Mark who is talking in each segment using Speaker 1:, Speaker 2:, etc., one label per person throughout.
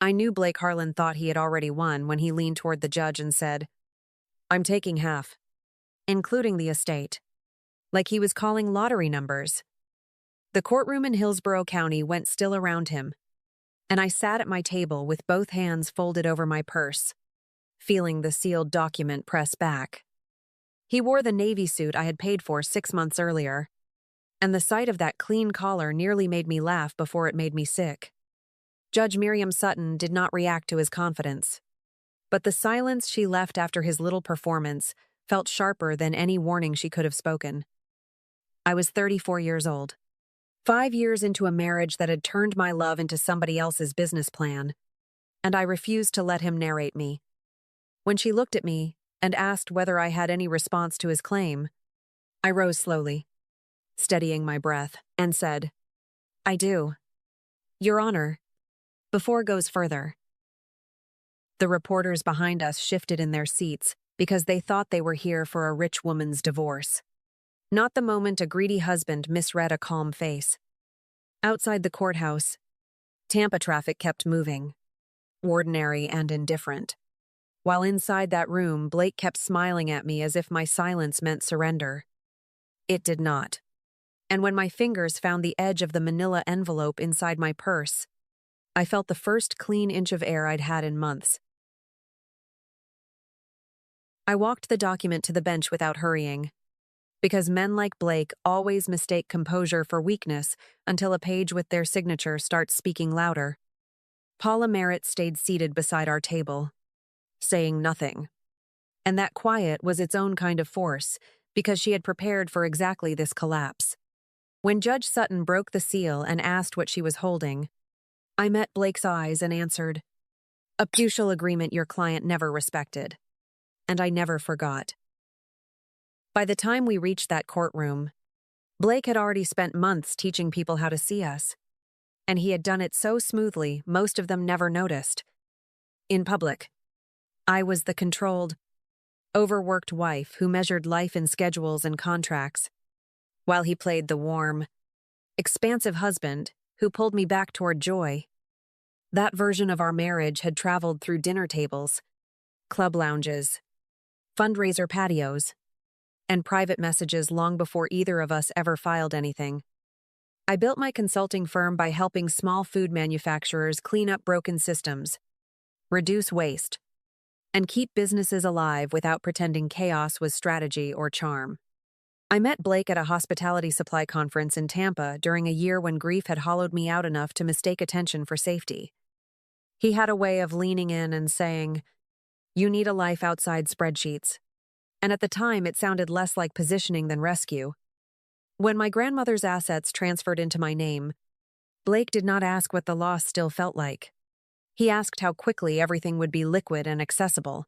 Speaker 1: I knew Blake Harlan thought he had already won when he leaned toward the judge and said, "I'm taking half, including the estate," like he was calling lottery numbers. The courtroom in Hillsborough County went still around him, and I sat at my table with both hands folded over my purse, feeling the sealed document press back. He wore the Navy suit I had paid for 6 months earlier, and the sight of that clean collar nearly made me laugh before it made me sick. Judge Miriam Sutton did not react to his confidence, but the silence she left after his little performance felt sharper than any warning she could have spoken. I was 34 years old, 5 years into a marriage that had turned my love into somebody else's business plan, and I refused to let him narrate me. When she looked at me and asked whether I had any response to his claim, I rose slowly, steadying my breath, and said, "I do. Your Honor, before it goes further." The reporters behind us shifted in their seats because they thought they were here for a rich woman's divorce, not the moment a greedy husband misread a calm face. Outside the courthouse, Tampa traffic kept moving, ordinary and indifferent, while inside that room, Blake kept smiling at me as if my silence meant surrender. It did not. And when my fingers found the edge of the manila envelope inside my purse, I felt the first clean inch of air I'd had in months. I walked the document to the bench without hurrying, because men like Blake always mistake composure for weakness until a page with their signature starts speaking louder. Paula Merritt stayed seated beside our table, saying nothing. And that quiet was its own kind of force, because she had prepared for exactly this collapse. When Judge Sutton broke the seal and asked what she was holding, I met Blake's eyes and answered, "A mutual agreement your client never respected." And I never forgot. By the time we reached that courtroom, Blake had already spent months teaching people how to see us, and he had done it so smoothly most of them never noticed. In public, I was the controlled, overworked wife who measured life in schedules and contracts, while he played the warm, expansive husband who pulled me back toward joy. That version of our marriage had traveled through dinner tables, club lounges, fundraiser patios, and private messages long before either of us ever filed anything. I built my consulting firm by helping small food manufacturers clean up broken systems, reduce waste, and keep businesses alive without pretending chaos was strategy or charm. I met Blake at a hospitality supply conference in Tampa during a year when grief had hollowed me out enough to mistake attention for safety. He had a way of leaning in and saying, "You need a life outside spreadsheets." And at the time, it sounded less like positioning than rescue. When my grandmother's assets transferred into my name, Blake did not ask what the loss still felt like. He asked how quickly everything would be liquid and accessible.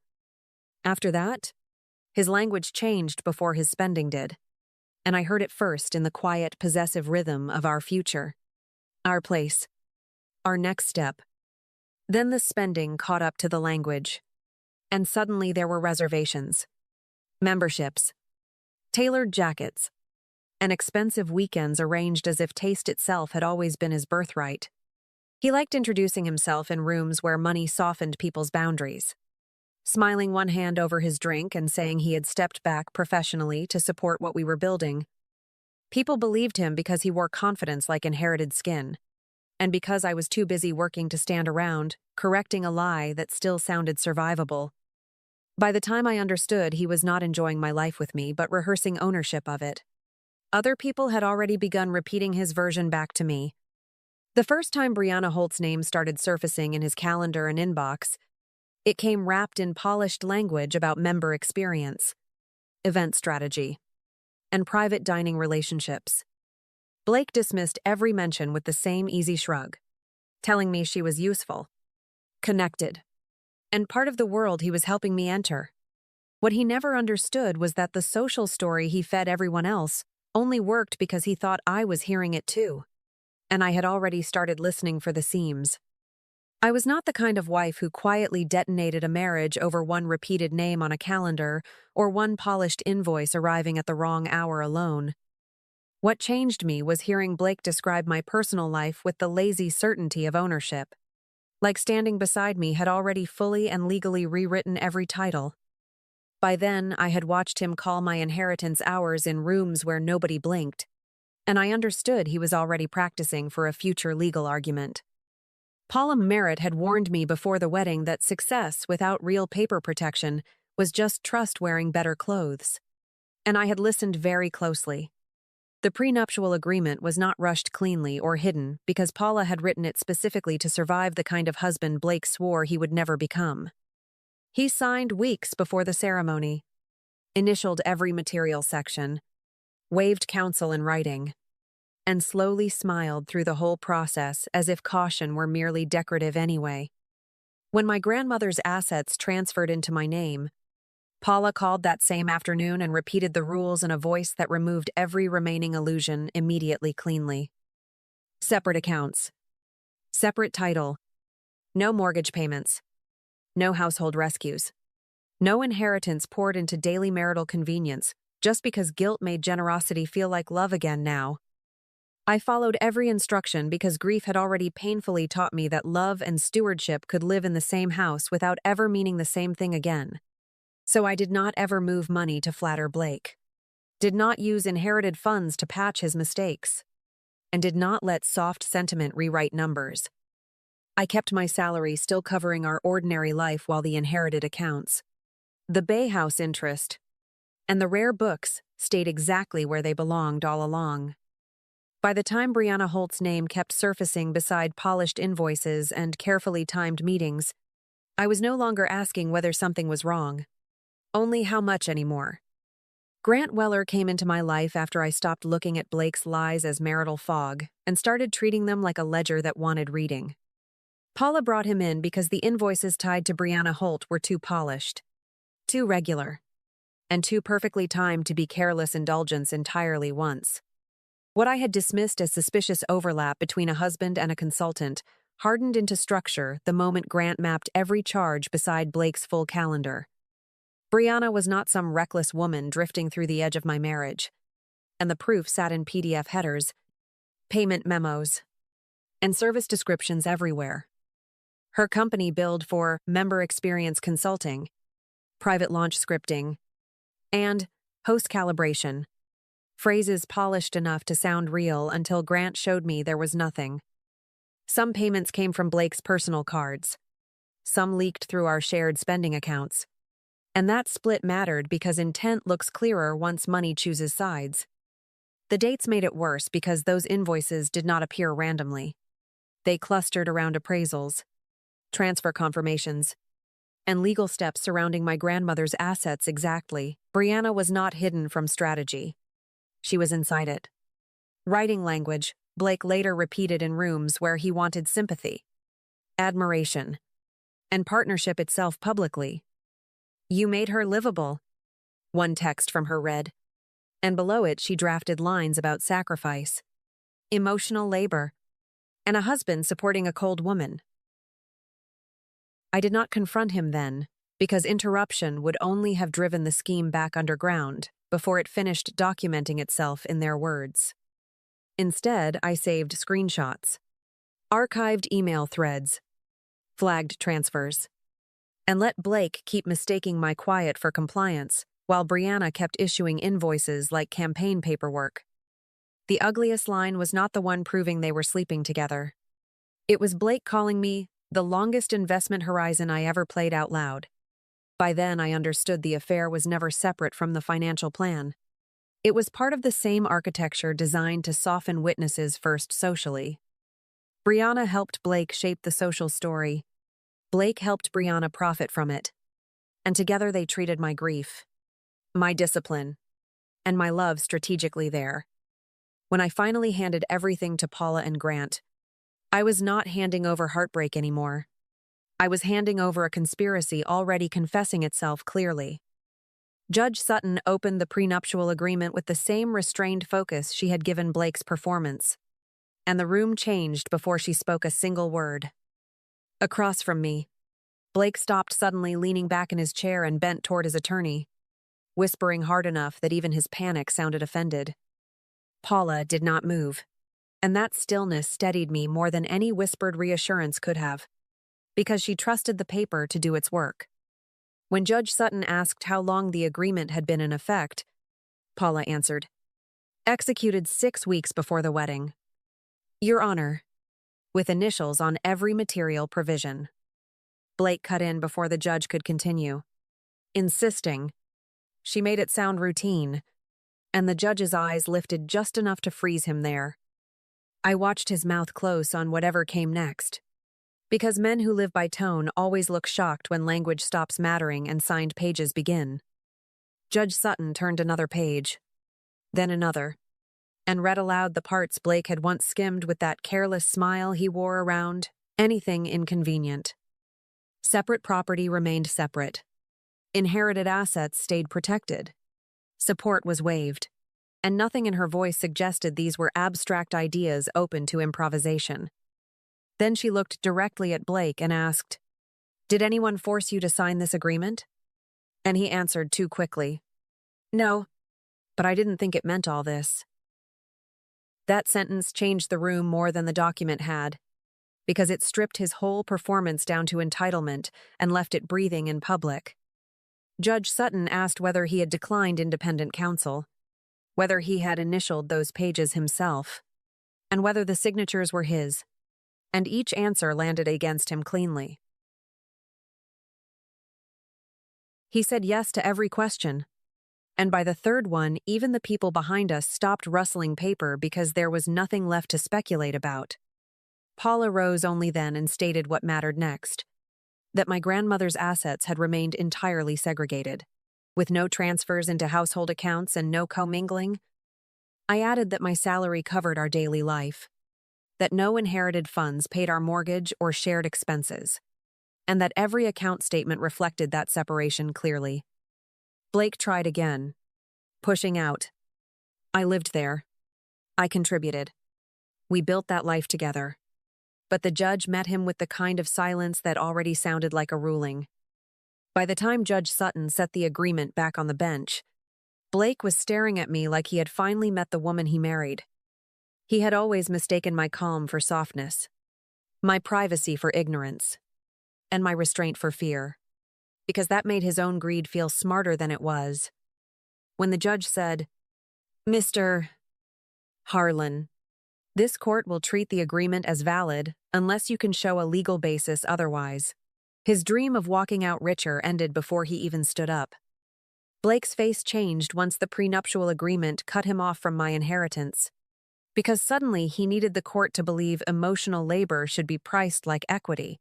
Speaker 1: After that, his language changed before his spending did, and I heard it first in the quiet, possessive rhythm of our future, our place, our next step. Then the spending caught up to the language, and suddenly there were reservations, memberships, tailored jackets, and expensive weekends arranged as if taste itself had always been his birthright. He liked introducing himself in rooms where money softened people's boundaries, smiling one hand over his drink and saying he had stepped back professionally to support what we were building. People believed him because he wore confidence like inherited skin, and because I was too busy working to stand around, correcting a lie that still sounded survivable. By the time I understood, he was not enjoying my life with me, but rehearsing ownership of it. Other people had already begun repeating his version back to me. The first time Brianna Holt's name started surfacing in his calendar and inbox, it came wrapped in polished language about member experience, event strategy, and private dining relationships. Blake dismissed every mention with the same easy shrug, telling me she was useful, connected, and part of the world he was helping me enter. What he never understood was that the social story he fed everyone else only worked because he thought I was hearing it too, and I had already started listening for the seams. I was not the kind of wife who quietly detonated a marriage over one repeated name on a calendar or one polished invoice arriving at the wrong hour alone. What changed me was hearing Blake describe my personal life with the lazy certainty of ownership. like standing beside me, had already fully and legally rewritten every title. By then, I had watched him call my inheritance hours in rooms where nobody blinked, and I understood he was already practicing for a future legal argument. Paula Merritt had warned me before the wedding that success without real paper protection was just trust wearing better clothes. And I had listened very closely. The prenuptial agreement was not rushed cleanly or hidden because Paula had written it specifically to survive the kind of husband Blake swore he would never become. He signed weeks before the ceremony, initialed every material section, waived counsel in writing, and slowly smiled through the whole process as if caution were merely decorative anyway. When my grandmother's assets transferred into my name, Paula called that same afternoon and repeated the rules in a voice that removed every remaining illusion immediately cleanly. Separate accounts. Separate title. No mortgage payments. No household rescues. No inheritance poured into daily marital convenience, just because guilt made generosity feel like love again now. I followed every instruction because grief had already painfully taught me that love and stewardship could live in the same house without ever meaning the same thing again. So I did not ever move money to flatter Blake, did not use inherited funds to patch his mistakes, and did not let soft sentiment rewrite numbers. I kept my salary still covering our ordinary life while the inherited accounts, the Bay House interest, and the rare books stayed exactly where they belonged all along. By the time Brianna Holt's name kept surfacing beside polished invoices and carefully timed meetings, I was no longer asking whether something was wrong, only how much anymore. Grant Weller came into my life after I stopped looking at Blake's lies as marital fog and started treating them like a ledger that wanted reading. Paula brought him in because the invoices tied to Brianna Holt were too polished, too regular, and too perfectly timed to be careless indulgence entirely once. What I had dismissed as suspicious overlap between a husband and a consultant hardened into structure the moment Grant mapped every charge beside Blake's full calendar. Brianna was not some reckless woman drifting through the edge of my marriage, and the proof sat in PDF headers, payment memos, and service descriptions everywhere. Her company billed for member experience consulting, private launch scripting, and host calibration. Phrases polished enough to sound real until Grant showed me there was nothing. Some payments came from Blake's personal cards. Some leaked through our shared spending accounts. And that split mattered because intent looks clearer once money chooses sides. The dates made it worse because those invoices did not appear randomly. They clustered around appraisals, transfer confirmations, and legal steps surrounding my grandmother's assets exactly. Brianna was not hidden from strategy. She was inside it. Writing language, Blake later repeated in rooms where he wanted sympathy, admiration, and partnership itself publicly. "You made her livable," one text from her read, and below it she drafted lines about sacrifice, emotional labor, and a husband supporting a cold woman. I did not confront him then, because interruption would only have driven the scheme back underground before it finished documenting itself in their words. Instead, I saved screenshots, archived email threads, flagged transfers, and let Blake keep mistaking my quiet for compliance while Brianna kept issuing invoices like campaign paperwork. The ugliest line was not the one proving they were sleeping together. It was Blake calling me the longest investment horizon I ever played out loud. By then, I understood the affair was never separate from the financial plan. It was part of the same architecture designed to soften witnesses first socially. Brianna helped Blake shape the social story. Blake helped Brianna profit from it. And together they treated my grief, my discipline, and my love strategically there. When I finally handed everything to Paula and Grant, I was not handing over heartbreak anymore. I was handing over a conspiracy already confessing itself clearly. Judge Sutton opened the prenuptial agreement with the same restrained focus she had given Blake's performance, and the room changed before she spoke a single word. Across from me, Blake stopped suddenly, leaning back in his chair and bent toward his attorney, whispering hard enough that even his panic sounded offended. Paula did not move, and that stillness steadied me more than any whispered reassurance could have. because she trusted the paper to do its work. When Judge Sutton asked how long the agreement had been in effect, Paula answered, "Executed 6 weeks before the wedding. Your Honor," with initials on every material provision. Blake cut in before the judge could continue, insisting. She made it sound routine, and the judge's eyes lifted just enough to freeze him there. I watched his mouth close on whatever came next, because men who live by tone always look shocked when language stops mattering and signed pages begin. Judge Sutton turned another page, then another, and read aloud the parts Blake had once skimmed with that careless smile he wore around anything inconvenient. Separate property remained separate. Inherited assets stayed protected. Support was waived, and nothing in her voice suggested these were abstract ideas open to improvisation. Then she looked directly at Blake and asked, "Did anyone force you to sign this agreement?" And he answered too quickly, "No, but I didn't think it meant all this." That sentence changed the room more than the document had, because it stripped his whole performance down to entitlement and left it breathing in public. Judge Sutton asked whether he had declined independent counsel, whether he had initialed those pages himself, and whether the signatures were his, and each answer landed against him cleanly. He said yes to every question, and by the third one, even the people behind us stopped rustling paper because there was nothing left to speculate about. Paula rose only then and stated what mattered next, that my grandmother's assets had remained entirely segregated, with no transfers into household accounts and no commingling. I added that my salary covered our daily life, that no inherited funds paid our mortgage or shared expenses, and that every account statement reflected that separation clearly. Blake tried again, pushing out. I lived there. I contributed. We built that life together. But the judge met him with the kind of silence that already sounded like a ruling. By the time Judge Sutton set the agreement back on the bench, Blake was staring at me like he had finally met the woman he married. He had always mistaken my calm for softness, my privacy for ignorance, and my restraint for fear, because that made his own greed feel smarter than it was. When the judge said, "Mr. Harlan, this court will treat the agreement as valid unless you can show a legal basis otherwise," his dream of walking out richer ended before he even stood up. Blake's face changed once the prenuptial agreement cut him off from my inheritance, because suddenly he needed the court to believe emotional labor should be priced like equity.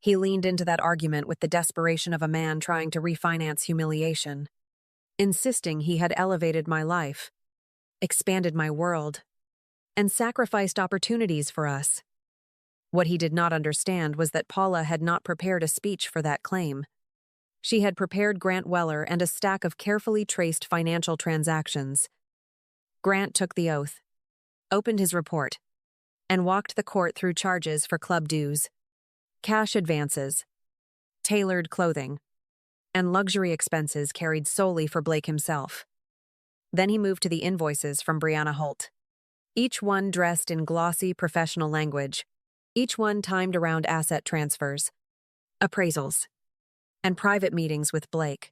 Speaker 1: He leaned into that argument with the desperation of a man trying to refinance humiliation, insisting he had elevated my life, expanded my world, and sacrificed opportunities for us. What he did not understand was that Paula had not prepared a speech for that claim. She had prepared Grant Weller and a stack of carefully traced financial transactions. Grant took the oath, opened his report, and walked the court through charges for club dues, cash advances, tailored clothing, and luxury expenses carried solely for Blake himself. Then he moved to the invoices from Brianna Holt, each one dressed in glossy professional language, each one timed around asset transfers, appraisals, and private meetings with Blake.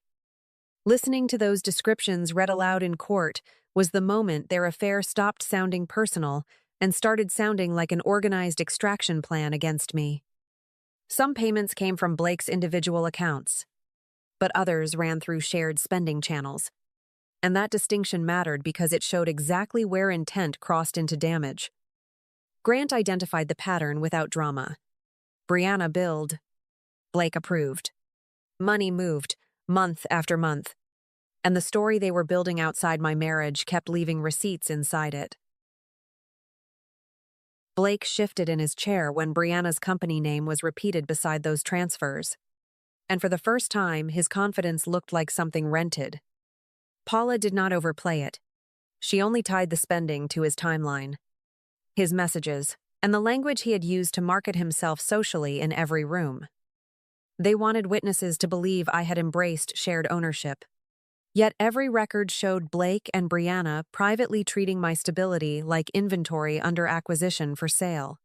Speaker 1: Listening to those descriptions read aloud in court was the moment their affair stopped sounding personal and started sounding like an organized extraction plan against me. Some payments came from Blake's individual accounts, but others ran through shared spending channels. And that distinction mattered because it showed exactly where intent crossed into damage. Grant identified the pattern without drama. Brianna billed. Blake approved. Money moved, month after month, and the story they were building outside my marriage kept leaving receipts inside it. Blake shifted in his chair when Brianna's company name was repeated beside those transfers, and for the first time, his confidence looked like something rented. Paula did not overplay it. She only tied the spending to his timeline, his messages, and the language he had used to market himself socially in every room. They wanted witnesses to believe I had embraced shared ownership. Yet every record showed Blake and Brianna privately treating my stability like inventory under acquisition for sale.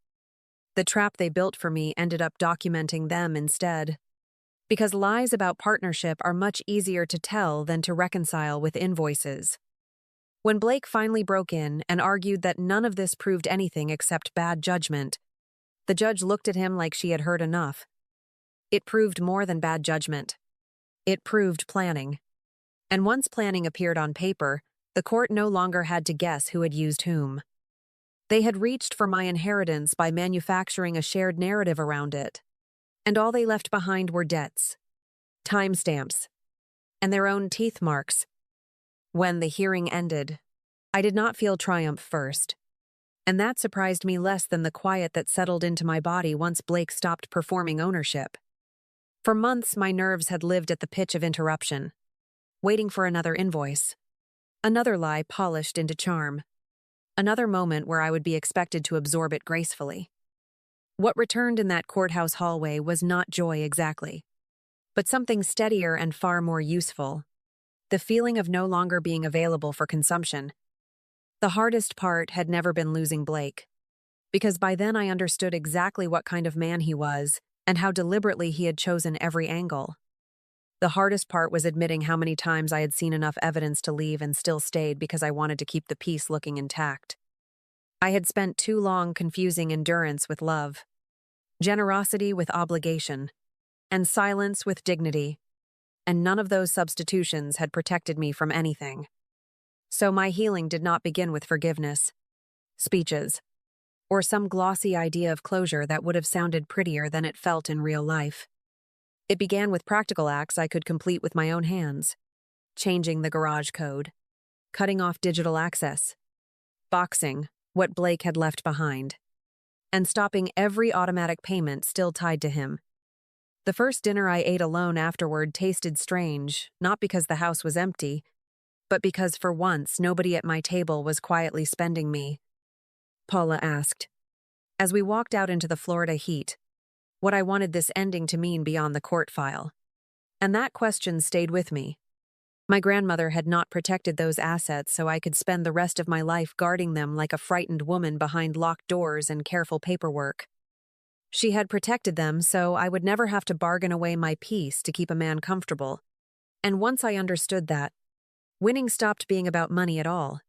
Speaker 1: The trap they built for me ended up documenting them instead. Because lies about partnership are much easier to tell than to reconcile with invoices. When Blake finally broke in and argued that none of this proved anything except bad judgment, the judge looked at him like she had heard enough. It proved more than bad judgment. It proved planning. And once planning appeared on paper, the court no longer had to guess who had used whom. They had reached for my inheritance by manufacturing a shared narrative around it. And all they left behind were debts, timestamps, and their own teeth marks. When the hearing ended, I did not feel triumph first. And that surprised me less than the quiet that settled into my body once Blake stopped performing ownership. For months, my nerves had lived at the pitch of interruption, waiting for another invoice, another lie polished into charm, another moment where I would be expected to absorb it gracefully. What returned in that courthouse hallway was not joy exactly, but something steadier and far more useful: the feeling of no longer being available for consumption. The hardest part had never been losing Blake, because by then I understood exactly what kind of man he was and how deliberately he had chosen every angle. The hardest part was admitting how many times I had seen enough evidence to leave and still stayed because I wanted to keep the peace looking intact. I had spent too long confusing endurance with love, generosity with obligation, and silence with dignity, and none of those substitutions had protected me from anything. So my healing did not begin with forgiveness, speeches, or some glossy idea of closure that would have sounded prettier than it felt in real life. It began with practical acts I could complete with my own hands: changing the garage code, cutting off digital access, boxing what Blake had left behind, and stopping every automatic payment still tied to him. The first dinner I ate alone afterward tasted strange, not because the house was empty, but because for once nobody at my table was quietly spending me. Paula asked, as we walked out into the Florida heat, what I wanted this ending to mean beyond the court file. And that question stayed with me. My grandmother had not protected those assets so I could spend the rest of my life guarding them like a frightened woman behind locked doors and careful paperwork. She had protected them so I would never have to bargain away my peace to keep a man comfortable. And once I understood that, winning stopped being about money at all.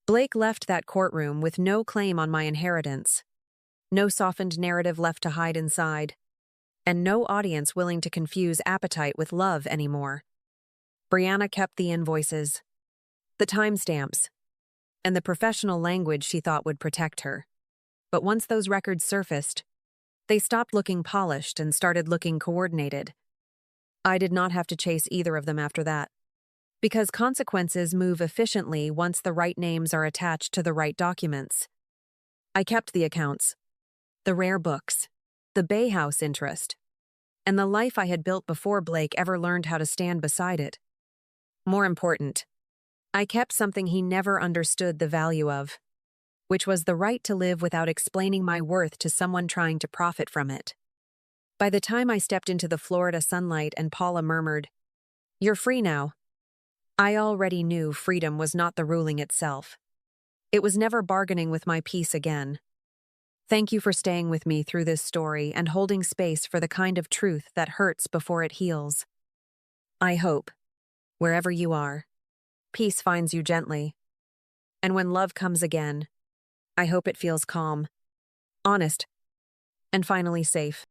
Speaker 1: Blake left that courtroom with no claim on my inheritance, no softened narrative left to hide inside, and no audience willing to confuse appetite with love anymore. Brianna kept the invoices, the timestamps, and the professional language she thought would protect her. But once those records surfaced, they stopped looking polished and started looking coordinated. I did not have to chase either of them after that, because consequences move efficiently once the right names are attached to the right documents. I kept the accounts, the rare books, the Bay House interest, and the life I had built before Blake ever learned how to stand beside it. More important, I kept something he never understood the value of, which was the right to live without explaining my worth to someone trying to profit from it. By the time I stepped into the Florida sunlight and Paula murmured, "You're free now," I already knew freedom was not the ruling itself. It was never bargaining with my peace again. Thank you for staying with me through this story and holding space for the kind of truth that hurts before it heals. I hope, wherever you are, peace finds you gently. And when love comes again, I hope it feels calm, honest, and finally safe.